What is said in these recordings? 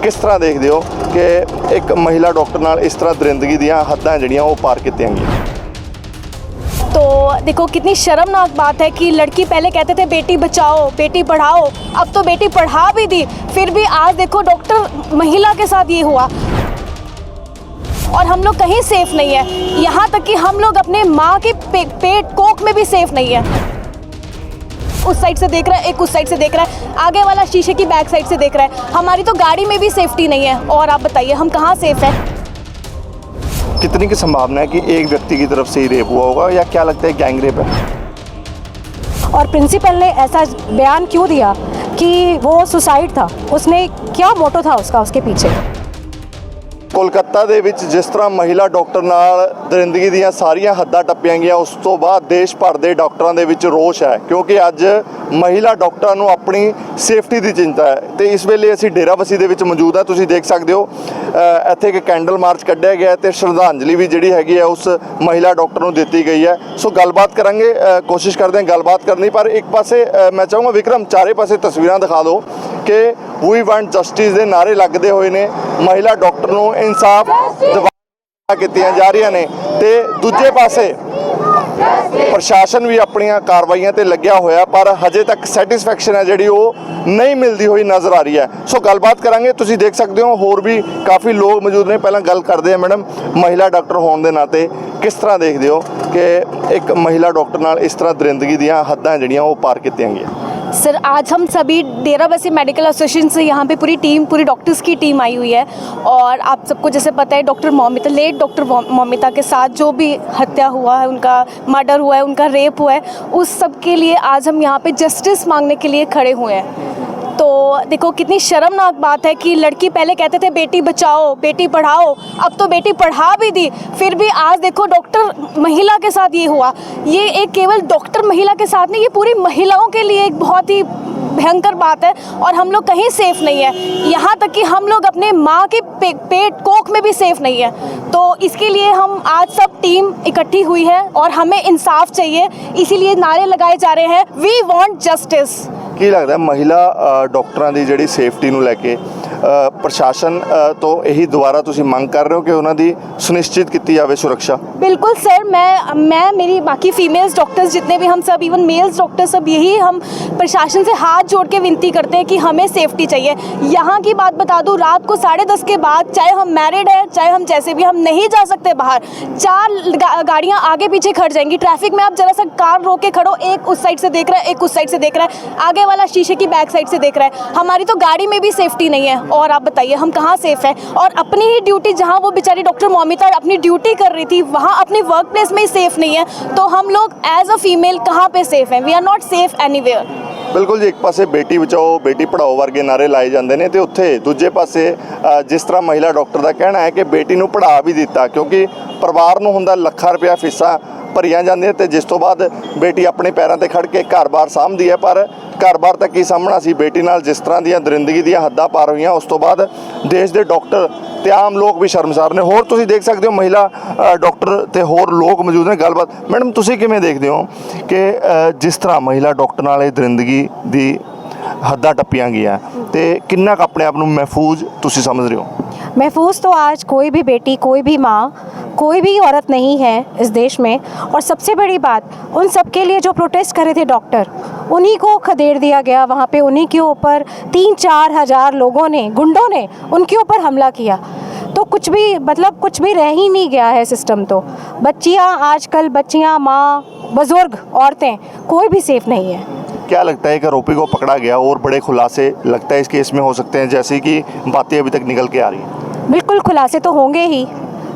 किस तरह देखते हो कि एक महिला डॉक्टर नाल इस तरह दरिंदगी ਦੀਆਂ हद्दां ਜਿਹੜੀਆਂ ਉਹ पार ਕੀਤੀਆਂ गईਆਂ? तो देखो कितनी शर्मनाक बात है कि लड़की पहले कहते थे बेटी बचाओ बेटी पढ़ाओ, अब तो बेटी पढ़ा भी दी, फिर भी आज देखो डॉक्टर महिला के साथ ये हुआ। और हम लोग कहीं सेफ नहीं है, यहाँ तक कि हम लोग अपने माँ के पेट कोख में भी सेफ नहीं है। उस साइड से देख रहा है, एक उस साइड से देख रहा है, आगे वाला शीशे की बैक साइड से देख रहा है। हमारी तो गाड़ी में भी सेफ्टी नहीं है, और आप बताइए हम कहाँ सेफ है? कितनी की संभावना है कि एक व्यक्ति की तरफ से ही रेप हुआ होगा, या क्या लगता है गैंग रेप है? और प्रिंसिपल ने ऐसा बयान क्यों दिया कि वो सुसाइड था? उसने क्या मोटो था उसका उसके पीछे? कोलकाता ਦੇ ਵਿੱਚ ਜਿਸ ਤਰ੍ਹਾਂ ਮਹਿਲਾ ਡਾਕਟਰ ਨਾਲ ਦਰਿੰਦਗੀ ਦੀਆਂ ਸਾਰੀਆਂ ਹੱਦਾਂ ਟੱਪੀਆਂ ਗਈਆਂ, ਉਸ ਤੋਂ ਬਾਅਦ ਦੇਸ਼ ਭਰ ਦੇ ਡਾਕਟਰਾਂ ਦੇ ਵਿੱਚ ਰੋਸ਼ ਹੈ, ਕਿਉਂਕਿ ਅੱਜ ਮਹਿਲਾ ਡਾਕਟਰਾਂ ਨੂੰ ਆਪਣੀ ਸੇਫਟੀ ਦੀ ਚਿੰਤਾ ਹੈ। ਤੇ ਇਸ ਵੇਲੇ ਅਸੀਂ ਡੇਰਾਬੱਸੀ ਦੇ ਵਿੱਚ ਮੌਜੂਦ ਹਾਂ। ਤੁਸੀਂ ਦੇਖ ਸਕਦੇ ਹੋ ਇੱਥੇ ਇੱਕ ਕੈਂਡਲ ਮਾਰਚ ਕੱਢਿਆ ਗਿਆ ਤੇ ਸ਼ਰਧਾਂਜਲੀ ਵੀ ਜਿਹੜੀ ਹੈਗੀ ਹੈ ਉਸ ਮਹਿਲਾ ਡਾਕਟਰ ਨੂੰ ਦਿੱਤੀ ਗਈ ਹੈ। ਸੋ ਗੱਲਬਾਤ ਕਰਾਂਗੇ, ਕੋਸ਼ਿਸ਼ ਕਰਦੇ ਹਾਂ ਗੱਲਬਾਤ ਕਰਨੀ, ਪਰ ਇੱਕ ਪਾਸੇ ਮੈਂ ਚਾਹੂੰਗਾ ਵਿਕਰਮ ਚਾਰੇ ਪਾਸੇ ਤਸਵੀਰਾਂ ਦਿਖਾ ਦਿਓ ਕਿ ਵੀ ਵਾਂਟ ਜਸਟਿਸ ਦੇ ਨਾਰੇ ਲੱਗਦੇ ਹੋਏ ਨੇ, ਮਹਿਲਾ ਡਾਕਟਰ ਨੂੰ इंसाफ दिवा कीतियां जा रही ने, ते दूजे पासे प्रशासन भी अपनियां कार्रवाइयां ते लग्या होया, पर हजे तक सैटिस्फैक्शन है जिहड़ी वो नहीं मिलती हुई नज़र आ रही है। सो गलबात करांगे, तुसीं देख सकते हो होर भी काफ़ी लोग मौजूद ने। पहला गल करते हैं मैडम, महिला डॉक्टर होने के नाते किस तरह देखते हो कि एक महिला डॉक्टर नाल इस तरह दरिंदगी ਦੀਆਂ हद्दां जिहड़ियां वो पार कीतियां गईयां? सर आज हम सभी डेराबस्सी मेडिकल एसोसिएशन से यहाँ पे पूरी डॉक्टर्स की टीम आई हुई है, और आप सबको जैसे पता है doctor Moumita, late doctor Moumita के साथ जो भी हत्या हुआ है, उनका मर्डर हुआ है, उनका रेप हुआ है, उस सब के लिए आज हम यहाँ पे जस्टिस मांगने के लिए खड़े हुए हैं। तो देखो कितनी शर्मनाक बात है कि लड़की पहले कहते थे बेटी बचाओ बेटी पढ़ाओ, अब तो बेटी पढ़ा भी दी, फिर भी आज देखो डॉक्टर महिला के साथ ये हुआ। ये एक केवल डॉक्टर महिला के साथ नहीं, ये पूरी महिलाओं के लिए एक बहुत ही भयंकर बात है, और हम लोग कहीं सेफ नहीं है, यहाँ तक कि हम लोग अपने माँ के पेट कोख में भी सेफ नहीं है। तो इसके लिए हम आज सब टीम इकट्ठी हुई है और हमें इंसाफ चाहिए, इसीलिए नारे लगाए जा रहे हैं, वी वांट जस्टिस। ਕੀ ਲੱਗਦਾ ਮਹਿਲਾ ਡਾਕਟਰਾਂ ਦੀ ਜਿਹੜੀ ਸੇਫਟੀ ਨੂੰ ਲੈ ਕੇ प्रशासन तो यही दोबारा तुसी मांग कर रहे हो कि उन्होंने सुनिश्चित की जाए सुरक्षा? बिल्कुल सर, मैं मेरी बाकी फीमेल्स डॉक्टर्स जितने भी हम सब, इवन मेल्स डॉक्टर्स सब, यही हम प्रशासन से हाथ जोड़ के विनती करते हैं कि हमें सेफ्टी चाहिए। यहाँ की बात बता दूँ, रात को 10:30 के बाद चाहे हम मैरिड हैं चाहे हम जैसे भी, हम नहीं जा सकते बाहर। 4 गाड़ियाँ आगे पीछे खड़ जाएंगी ट्रैफिक में, आप जरा सा कार रोक के खड़ो, एक उस साइड से देख रहा है एक उस साइड से देख रहा है, आगे वाला शीशे की बैक साइड से देख रहा है। हमारी तो गाड़ी में भी सेफ्टी नहीं है, और आप बताइए हम कहाँ सेफ हैं? और अपनी ही ड्यूटी, जहाँ वो बेचारी डॉक्टर मौमिता अपनी ड्यूटी कर रही थी, वहाँ अपनी वर्क प्लेस में ही सेफ नहीं है, तो हम लोग एज अ फीमेल कहाँ पे सेफ हैं? We are not safe anywhere. बिल्कुल जी, एक पासे बेटी बचाओ बेटी पढ़ाओ वर्गे नारे लाए जाते हैं, तो उत्थे दूजे पासे जिस तरह महिला डॉक्टर का कहना है कि बेटी नूं पढ़ा भी दिता, क्योंकि परिवार नूं हुंदा ਲੱਖਾਂ रुपया फीसां ਭਰੀਆਂ ਜਾਂਦੀਆਂ ਤੇ ਜਿਸ ਤੋਂ ਬਾਅਦ ਬੇਟੀ ਆਪਣੇ ਪੈਰਾਂ ਤੇ ਖੜ ਕੇ ਘਰ-ਬਾਰ ਸਾਂਭਦੀ ਹੈ, ਪਰ ਘਰ-ਬਾਰ ਤੱਕ ਕੀ ਸਾਹਮਣਾ ਸੀ ਬੇਟੀ ਨਾਲ ਜਿਸ ਤਰ੍ਹਾਂ ਦੀਆਂ ਦਰਿੰਦਗੀ ਦੀਆਂ ਹੱਦਾਂ ਪਾਰ ਹੋਈਆਂ, ਉਸ ਤੋਂ ਬਾਅਦ ਦੇਸ਼ ਦੇ ਡਾਕਟਰ ਤੇ ਆਮ ਲੋਕ ਵੀ ਸ਼ਰਮਸਾਰ ਨੇ। ਹੋਰ ਤੁਸੀਂ ਦੇਖ ਸਕਦੇ ਹੋ ਮਹਿਲਾ ਡਾਕਟਰ ਤੇ ਹੋਰ ਲੋਕ ਮੌਜੂਦ ਨੇ। ਗੱਲਬਾਤ ਮੈਡਮ, ਤੁਸੀਂ ਕਿਵੇਂ ਦੇਖਦੇ ਹੋ ਕਿ ਜਿਸ ਤਰ੍ਹਾਂ ਮਹਿਲਾ ਡਾਕਟਰ ਨਾਲ ਇਹ ਦਰਿੰਦਗੀ ਦੀ हद्दां टप्पियां गईयां ते किन्ना क अपने आप नूं महफूज तुसीं समझ रहे हो? महफूज तो आज कोई भी बेटी, कोई भी माँ, कोई भी औरत नहीं है इस देश में। और सबसे बड़ी बात, उन सब के लिए जो प्रोटेस्ट करे थे डॉक्टर, उन्हीं को खदेड़ दिया गया वहाँ पे। उन्हीं के ऊपर 3-4 हज़ार लोगों ने, गुंडों ने उनके ऊपर हमला किया। तो कुछ भी मतलब कुछ भी रह ही नहीं गया है सिस्टम। तो बच्चियाँ आजकल, बच्चियाँ, माँ, बुज़ुर्ग, औरतें, कोई भी सेफ़ नहीं है। क्या लगता है कि आरोपी को पकड़ा गया और बड़े खुलासे लगता है इस केस में हो सकते हैं, जैसे कि बातें अभी तक निकल के आ रही हैं? बिल्कुल खुलासे तो होंगे ही,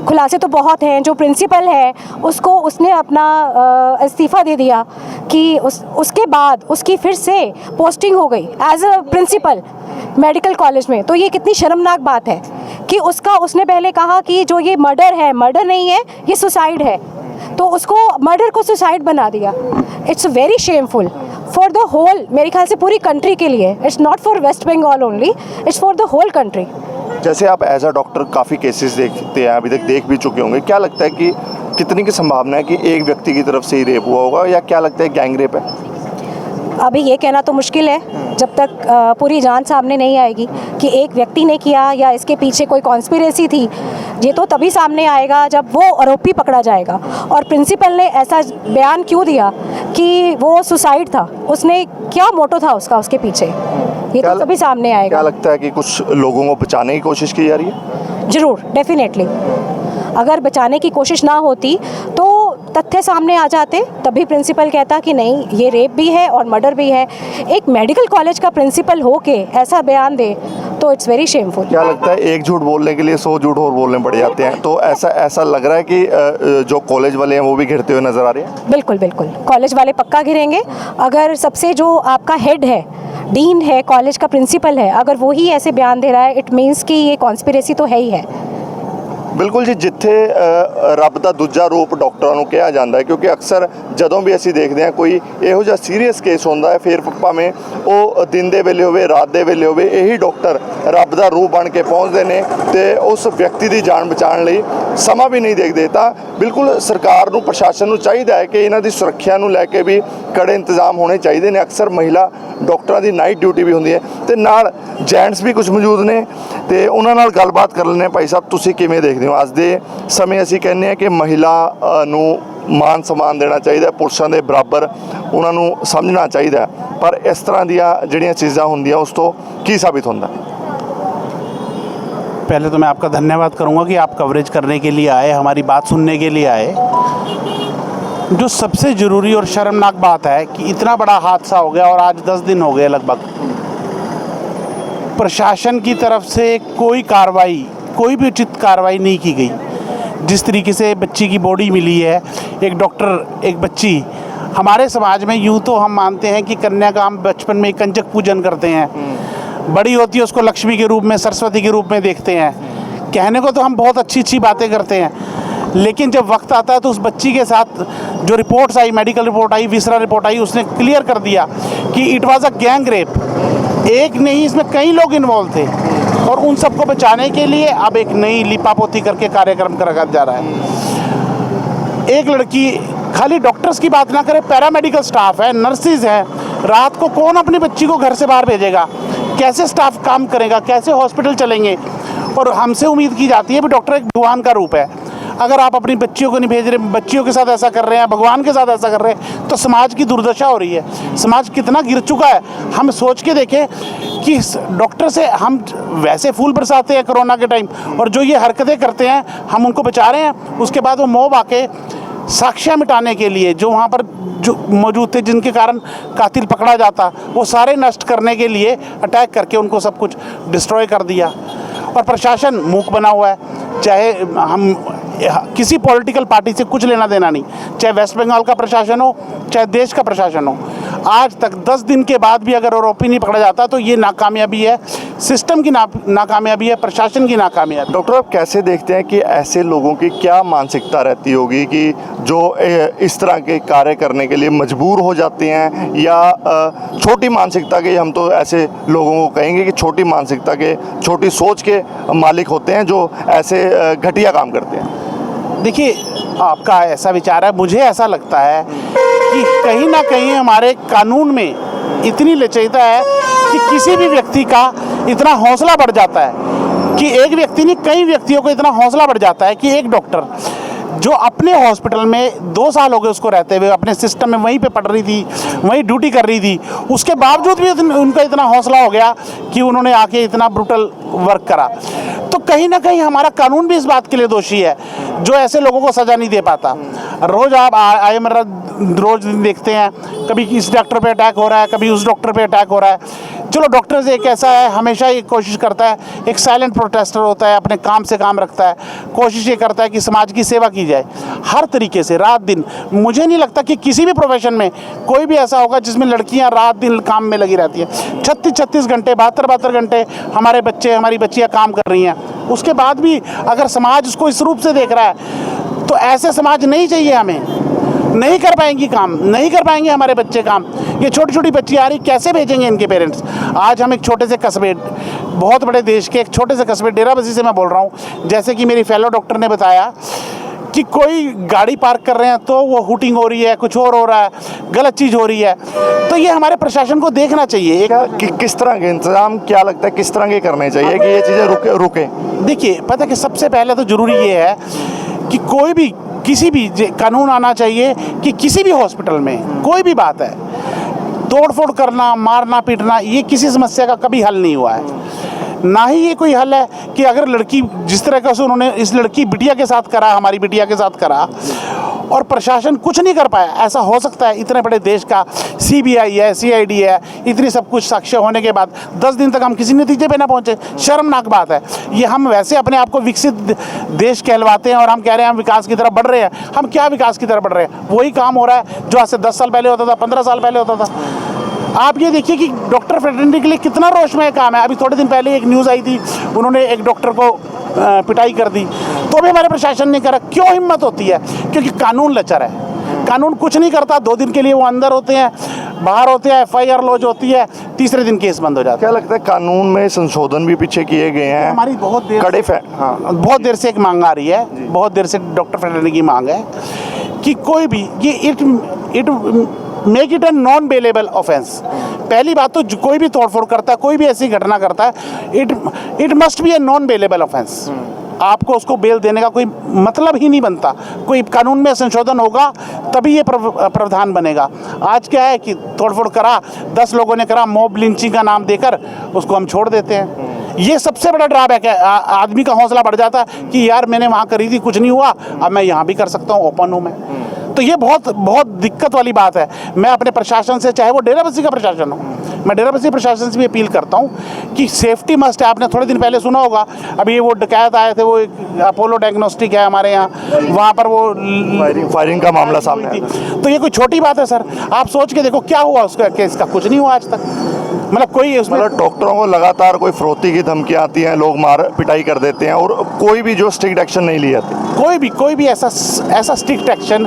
खुलासे तो बहुत हैं। जो प्रिंसिपल है उसने अपना इस्तीफ़ा दे दिया कि उसके बाद उसकी फिर से पोस्टिंग हो गई as a principal medical college में। तो ये कितनी शर्मनाक बात है कि उसने पहले कहा कि जो ये मर्डर है, मर्डर नहीं है, ये सुसाइड है, तो उसको मर्डर को सुसाइड बना दिया। It's very shameful for the whole, मेरे ख्याल से पूरी कंट्री के लिए। It's not for West Bengal only, it's for the whole country. जैसे आप एज अ डॉक्टर काफ़ी केसेस देखते हैं, अभी तक देख भी चुके होंगे, क्या लगता है कि कितनी की संभावना है कि एक व्यक्ति की तरफ से ही रेप हुआ होगा, या क्या लगता है गैंग रेप है? अभी ये कहना तो मुश्किल है, जब तक पूरी जांच सामने नहीं आएगी कि एक व्यक्ति ने किया या इसके पीछे कोई कॉन्स्पिरेसी थी, ये तो तभी सामने आएगा जब वो आरोपी पकड़ा जाएगा। और प्रिंसिपल ने ऐसा बयान क्यों दिया कि वो सुसाइड था, उसने क्या मोटो था उसका उसके पीछे, ये तो तभी सामने आएगा। क्या लगता है कि कुछ लोगों को बचाने की कोशिश की जा रही है? ज़रूर, डेफिनेटली। अगर बचाने की कोशिश ना होती तो तथ्य सामने आ जाते, तभी प्रिंसिपल कहता कि नहीं ये रेप भी है और मर्डर भी है। एक मेडिकल कॉलेज का प्रिंसिपल होके ऐसा बयान दे तो इट्स वेरी शेमफुल। क्या लगता है एक झूठ बोलने के लिए 100 झूठ और बोलने पड़ जाते हैं, तो ऐसा लग रहा है कि जो कॉलेज वाले हैं वो भी घिरते हुए नजर आ रहे हैं? बिल्कुल बिल्कुल, कॉलेज वाले पक्का गिरेंगे। अगर सबसे जो आपका हेड है, डीन है, कॉलेज का प्रिंसिपल है, अगर वो ही ऐसे बयान दे रहा है, इट मीन्स कि ये कॉन्स्पिरेसी तो है ही है। ਬਿਲਕੁਲ ਜੀ, ਜਿੱਥੇ ਰੱਬ ਦਾ ਦੂਜਾ ਰੂਪ ਡਾਕਟਰਾਂ ਨੂੰ ਕਿਹਾ ਜਾਂਦਾ ਹੈ, ਕਿਉਂਕਿ ਅਕਸਰ ਜਦੋਂ ਵੀ ਅਸੀਂ ਦੇਖਦੇ ਹਾਂ ਕੋਈ ਇਹੋ ਜਿਹਾ ਸੀਰੀਅਸ ਕੇਸ ਹੁੰਦਾ ਹੈ, ਫਿਰ ਭਾਵੇਂ ਉਹ ਦਿਨ ਦੇ ਵੇਲੇ ਹੋਵੇ ਰਾਤ ਦੇ ਵੇਲੇ ਹੋਵੇ, ਇਹੀ ਡਾਕਟਰ ਰੱਬ ਦਾ ਰੂਪ ਬਣ ਕੇ ਪਹੁੰਚਦੇ ਨੇ ਤੇ ਉਸ ਵਿਅਕਤੀ ਦੀ ਜਾਨ ਬਚਾਉਣ ਲਈ ਸਮਾਂ ਵੀ ਨਹੀਂ ਦੇਖਦੇ। ਤਾਂ ਬਿਲਕੁਲ ਸਰਕਾਰ ਨੂੰ, ਪ੍ਰਸ਼ਾਸਨ ਨੂੰ ਚਾਹੀਦਾ ਹੈ ਕਿ ਇਹਨਾਂ ਦੀ ਸੁਰੱਖਿਆ ਨੂੰ ਲੈ ਕੇ ਵੀ ਕੜੇ ਇੰਤਜ਼ਾਮ ਹੋਣੇ ਚਾਹੀਦੇ ਨੇ। ਅਕਸਰ ਮਹਿਲਾ ਡਾਕਟਰਾਂ ਦੀ ਨਾਈਟ ਡਿਊਟੀ ਵੀ ਹੁੰਦੀ ਹੈ ਤੇ ਨਾਲ ਜੈਂਟਸ ਵੀ ਕੁਝ ਮੌਜੂਦ ਨੇ ਤੇ ਉਹਨਾਂ ਨਾਲ ਗੱਲਬਾਤ ਕਰ ਲੈਂਦੇ ਹਾਂ। ਭਾਈ ਸਾਹਿਬ, ਤੁਸੀਂ ਕਿਵੇਂ ਦੇਖਦੇ ਹੋ? ਅੱਜ ਦੇ ਸਮੇਂ ਅਸੀਂ ਕਹਿੰਦੇ ਹਾਂ ਕਿ ਮਹਿਲਾ ਨੂੰ ਮਾਨ ਸਨਮਾਨ ਦੇਣਾ ਚਾਹੀਦਾ, ਪੁਰਸ਼ਾਂ ਦੇ ਬਰਾਬਰ ਉਹਨਾਂ ਨੂੰ ਸਮਝਣਾ ਚਾਹੀਦਾ, ਪਰ ਇਸ ਤਰ੍ਹਾਂ ਦੀਆਂ ਜਿਹੜੀਆਂ ਚੀਜ਼ਾਂ ਹੁੰਦੀਆਂ ਉਸ ਤੋਂ ਕੀ ਸਾਬਿਤ ਹੁੰਦਾ? पहले तो मैं आपका धन्यवाद करूंगा कि आप कवरेज करने के लिए आए, हमारी बात सुनने के लिए आए। जो सबसे ज़रूरी और शर्मनाक बात है कि इतना बड़ा हादसा हो गया और आज 10 दिन हो गए लगभग, प्रशासन की तरफ से कोई कार्रवाई, कोई भी उचित कार्रवाई नहीं की गई। जिस तरीके से बच्ची की बॉडी मिली है, एक डॉक्टर, एक बच्ची, हमारे समाज में यूँ तो हम मानते हैं कि कन्या का हम बचपन में कंजक पूजन करते हैं, बड़ी होती है उसको लक्ष्मी के रूप में, सरस्वती के रूप में देखते हैं। कहने को तो हम बहुत अच्छी अच्छी बातें करते हैं, लेकिन जब वक्त आता है तो उस बच्ची के साथ जो रिपोर्ट्स आई, मेडिकल रिपोर्ट आई, विसरा रिपोर्ट आई, उसने क्लियर कर दिया कि it was a gang rape. एक नहीं, इसमें कई लोग इन्वॉल्व थे और उन सबको बचाने के लिए अब एक नई लिपापोती करके कार्यक्रम रखा जा रहा है। एक लड़की, खाली डॉक्टर्स की बात ना करें, पैरामेडिकल स्टाफ है, नर्सिस हैं, रात को कौन अपनी बच्ची को घर से बाहर भेजेगा? कैसे स्टाफ काम करेगा? कैसे हॉस्पिटल चलेंगे? और हमसे उम्मीद की जाती है कि डॉक्टर एक भगवान का रूप है। अगर आप अपनी बच्चियों को नहीं भेज रहे, बच्चियों के साथ ऐसा कर रहे हैं, भगवान के साथ ऐसा कर रहे हैं, तो समाज की दुर्दशा हो रही है। समाज कितना गिर चुका है। हम सोच के देखें कि डॉक्टर से हम वैसे फूल बरसाते हैं कोरोना के टाइम, और जो ये हरकतें करते हैं हम उनको बचा रहे हैं। उसके बाद वो मॉब आके साक्ष्य मिटाने के लिए जो वहाँ पर जो मौजूद थे, जिनके कारण कातिल पकड़ा जाता, वो सारे नष्ट करने के लिए अटैक करके उनको सब कुछ डिस्ट्रॉय कर दिया। और प्रशासन मूक बना हुआ है। चाहे हम किसी पॉलिटिकल पार्टी से कुछ लेना देना नहीं, चाहे वेस्ट बंगाल का प्रशासन हो, चाहे देश का प्रशासन हो, आज तक 10 दिन के बाद भी अगर आरोपी नहीं पकड़ा जाता तो ये नाकामयाबी है, सिस्टम की नाकामयाबी है, प्रशासन की नाकामयाबी। डॉक्टर, आप कैसे देखते हैं कि ऐसे लोगों की क्या मानसिकता रहती होगी कि जो इस तरह के कार्य करने के लिए मजबूर हो जाते हैं, या छोटी मानसिकता के, हम तो ऐसे लोगों को कहेंगे कि छोटी मानसिकता के, छोटी सोच के मालिक होते हैं जो ऐसे घटिया काम करते हैं? देखिए, आपका ऐसा विचार है, मुझे ऐसा लगता है कि कहीं ना कहीं हमारे कानून में इतनी लचीता है कि किसी भी व्यक्ति का इतना हौसला बढ़ जाता है कि एक व्यक्ति नहीं, कई व्यक्तियों को इतना हौसला बढ़ जाता है कि एक डॉक्टर जो अपने हॉस्पिटल में 2 साल हो गए उसको रहते हुए, अपने सिस्टम में वहीं पे पढ़ रही थी, वहीं ड्यूटी कर रही थी, उसके बावजूद भी उनका इतना हौसला हो गया कि उन्होंने आके इतना ब्रूटल वर्क करा। तो कहीं ना कहीं हमारा कानून भी इस बात के लिए दोषी है जो ऐसे लोगों को सज़ा नहीं दे पाता। रोज़ आप रोज़ देखते हैं, कभी इस डॉक्टर पे अटैक हो रहा है, कभी उस डॉक्टर पे अटैक हो रहा है। चलो, डॉक्टर एक ऐसा है, हमेशा ये कोशिश करता है, एक साइलेंट प्रोटेस्टर होता है, अपने काम से काम रखता है, कोशिश ये करता है कि समाज की सेवा की जाए हर तरीके से, रात दिन। मुझे नहीं लगता कि किसी भी प्रोफेशन में कोई भी ऐसा होगा जिसमें लड़कियां रात दिन काम में लगी रहती हैं। 36 घंटे, 72 घंटे हमारे बच्चे, हमारी बच्चियां काम कर रही हैं। उसके बाद भी अगर समाज उसको इस रूप से देख रहा है तो ऐसे समाज नहीं चाहिए हमें। नहीं कर पाएंगी काम, नहीं कर पाएंगे हमारे बच्चे काम। ये छोटी छोटी बच्ची आ रही, कैसे भेजेंगे इनके पेरेंट्स? आज हम एक छोटे से कस्बे, बहुत बड़े देश के एक छोटे से कस्बे डेराबस्सी से मैं बोल रहा हूँ। जैसे कि मेरी फेलो डॉक्टर ने बताया कि कोई गाड़ी पार्क कर रहे हैं तो वो हुटिंग हो रही है, कुछ और हो रहा है, गलत चीज़ हो रही है। तो ये हमारे प्रशासन को देखना चाहिए किस तरह के इंतजाम, क्या लगता है किस तरह के करने चाहिए कि ये चीज़ें रुके? देखिए, पता है कि सबसे पहले तो ज़रूरी ये है कि कोई भी किसी भी कानून आना चाहिए कि किसी भी हॉस्पिटल में कोई भी बात है, तोड़ फोड़ करना, मारना पीटना, ये किसी समस्या का कभी हल नहीं हुआ है। ना ही ये कोई हल है कि अगर लड़की जिस तरह का उन्होंने इस लड़की बिटिया के साथ करा, हमारी बिटिया के साथ करा, और प्रशासन कुछ नहीं कर पाया। ऐसा हो सकता है? इतने बड़े देश का CBI है, CID है, इतनी सब कुछ साक्ष्य होने के बाद 10 दिन तक हम किसी नतीजे पे ना पहुंचे, शर्मनाक बात है ये। हम वैसे अपने आप को विकसित देश कहलवाते हैं और हम कह रहे हैं हम विकास की तरफ बढ़ रहे हैं। हम क्या विकास की तरफ बढ़ रहे हैं? वही काम हो रहा है जो आज से 10 साल पहले होता था, 15 साल पहले होता था। आप ये देखिए कि डॉक्टर फ्रेटर्निटी के लिए कितना रोषमय काम है। अभी थोड़े दिन पहले एक न्यूज़ आई थी, उन्होंने एक डॉक्टर को पिटाई कर दी, तो भी हमारे प्रशासन ने करा। क्यों हिम्मत होती है? क्योंकि कानून लचर है, कानून कुछ नहीं करता। 2 दिन के लिए वो अंदर होते हैं, बाहर होते हैं, FIR लॉज होती है, तीसरे दिन केस बंद हो जाता है। क्या लगता है कानून में संशोधन भी पीछे किए गए हैं? हमारी बहुत देर से एक मांग आ रही है, बहुत देर से डॉक्टर फ्रेटर्निटी की मांग है कि कोई भी ये make it a non bailable offence. पहली बात तो कोई भी तोड़फोड़ करता है, कोई भी ऐसी घटना करता है, it must be a non bailable offence. आपको उसको बेल देने का कोई मतलब ही नहीं बनता। कोई कानून में संशोधन होगा तभी ये प्रावधान बनेगा। आज क्या है कि तोड़फोड़ करा, 10 लोगों ने करा, मॉब लिंचिंग का नाम देकर उसको हम छोड़ देते हैं। ये सबसे बड़ा ड्रॉबैक है। आदमी का हौसला बढ़ जाता है कि यार मैंने वहाँ करी थी, कुछ नहीं हुआ, अब मैं यहाँ भी कर सकता हूँ, ओपन हूँ मैं। तो ये बहुत बहुत दिक्कत वाली बात है। मैं अपने प्रशासन से, चाहे वो डेराबस्सी का प्रशासन हो, मैं डेराबस्सी प्रशासन से भी अपील करता हूँ कि सेफ्टी मस्ट है। आपने थोड़े दिन पहले सुना होगा, अभी वो डकैत आए थे, वो एक अपोलो डायग्नोस्टिक है हमारे यहाँ, वहाँ पर वो फायरिंग का मामला सामने आया। तो ये कोई छोटी बात है सर? आप सोच के देखो क्या हुआ उसका केस का? कुछ नहीं हुआ आज तक। मतलब कोई उसमें डॉक्टरों को लगातार कोई फरोती की धमकियाँ आती हैं, लोग मार पिटाई कर देते हैं और कोई भी जो स्ट्रिक्ट एक्शन नहीं लिया जाती। कोई भी ऐसा स्ट्रिक्ट एक्शन,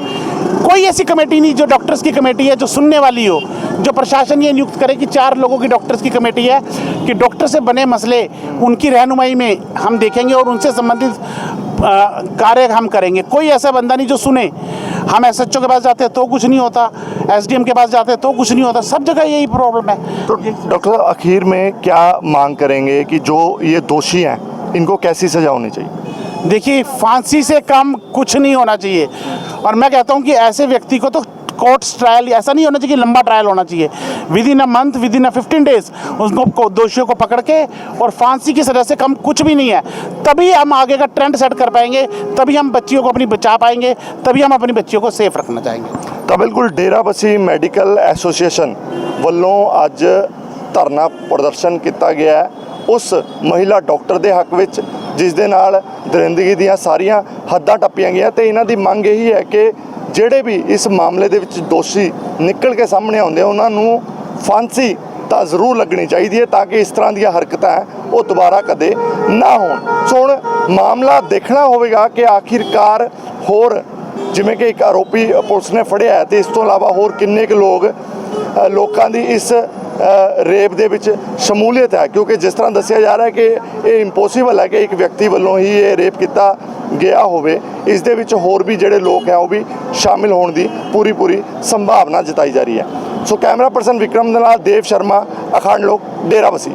कोई ऐसी कमेटी नहीं जो डॉक्टर्स की कमेटी है जो सुनने वाली हो, जो प्रशासन ये नियुक्त करे कि 4 लोगों की डॉक्टर्स की कमेटी है कि डॉक्टर से बने मसले उनकी रहनुमाई में हम देखेंगे और उनसे संबंधित कार्य हम करेंगे। कोई ऐसा बंदा नहीं जो सुने। हम SHO के पास जाते हैं तो कुछ नहीं होता, SDM के पास जाते हैं तो कुछ नहीं होता, सब जगह यही प्रॉब्लम है। तो डॉक्टर साहब आखिर में क्या मांग करेंगे कि जो ये दोषी हैं इनको कैसी सजा होनी चाहिए? देखिए, फांसी से कम कुछ नहीं होना चाहिए। और मैं कहता हूँ कि ऐसे व्यक्ति को तो कोर्ट्स ट्रायल ऐसा नहीं होना चाहिए कि लंबा ट्रायल होना चाहिए। Within a month, within a 15 days उसको दोषियों को पकड़ के, और फांसी की सजा से कम कुछ भी नहीं है। तभी हम आगे का ट्रेंड सेट कर पाएंगे, तभी हम बच्चियों को अपनी बचा पाएंगे, तभी हम अपनी बच्चियों को सेफ रखना चाहेंगे। तो बिल्कुल डेराबस्सी मैडिकल एसोसीएशन ਵੱਲੋਂ ਅੱਜ ਧਰਨਾ ਪ੍ਰਦਰਸ਼ਨ ਕੀਤਾ ਗਿਆ ਹੈ ਉਸ ਮਹਿਲਾ ਡਾਕਟਰ ਦੇ ਹੱਕ ਵਿੱਚ, ਜਿਸ ਦੇ ਨਾਲ ਦਰਿੰਦਗੀ ਦੀਆਂ ਸਾਰੀਆਂ ਹੱਦਾਂ ਟੱਪੀਆਂ ਗਈਆਂ। ਤੇ ਇਹਨਾਂ ਦੀ ਮੰਗ ਇਹੀ ਹੈ ਕਿ ਜਿਹੜੇ ਵੀ ਇਸ ਮਾਮਲੇ ਦੇ ਵਿੱਚ ਦੋਸ਼ੀ ਨਿਕਲ ਕੇ ਸਾਹਮਣੇ ਆਉਂਦੇ ਉਹਨਾਂ ਨੂੰ ਫਾਂਸੀ ਤਾਂ ਜ਼ਰੂਰ ਲੱਗਣੀ ਚਾਹੀਦੀ ਹੈ ਤਾਂ ਕਿ ਇਸ ਤਰ੍ਹਾਂ ਦੀਆਂ ਹਰਕਤਾਂ ਉਹ ਦੁਬਾਰਾ ਕਦੇ ਨਾ ਹੋਣ। ਸੋ ਹੁਣ ਮਾਮਲਾ ਦੇਖਣਾ ਹੋਵੇਗਾ ਕਿ ਆਖਿਰਕਾਰ ਹੋਰ ਜਿਵੇਂ ਕਿ ਇੱਕ ਆਰੋਪੀ ਪੁਲਿਸ ਨੇ ਫੜਿਆ ਹੈ ਤੇ ਇਸ ਤੋਂ ਇਲਾਵਾ ਹੋਰ ਕਿੰਨੇ ਕੁ ਲੋਕਾਂ ਦੀ ਇਸ ਰੇਪ ਦੇ ਵਿੱਚ ਸ਼ਮੂਲੀਅਤ ਹੈ, ਕਿਉਂਕਿ ਜਿਸ ਤਰ੍ਹਾਂ ਦੱਸਿਆ ਜਾ ਰਿਹਾ ਹੈ ਕਿ ਇਹ ਇੰਪੋਸੀਬਲ ਹੈ ਕਿ ਇੱਕ ਵਿਅਕਤੀ ਵੱਲੋਂ ਹੀ ਇਹ ਰੇਪ ਕੀਤਾ ਗਿਆ ਹੋਵੇ। ਇਸ ਦੇ ਵਿੱਚ ਹੋਰ ਵੀ ਜਿਹੜੇ ਲੋਕ ਹੈ ਉਹ ਵੀ ਸ਼ਾਮਿਲ ਹੋਣ ਦੀ ਪੂਰੀ ਸੰਭਾਵਨਾ ਜਤਾਈ ਜਾ ਰਹੀ ਹੈ। ਸੋ ਕੈਮਰਾ ਪਰਸਨ ਵਿਕਰਮ ਦੇ ਨਾਲ ਦੇਵ ਸ਼ਰਮਾ, ਅਖੰਡ ਲੋਕ, ਡੇਰਾਬੱਸੀ।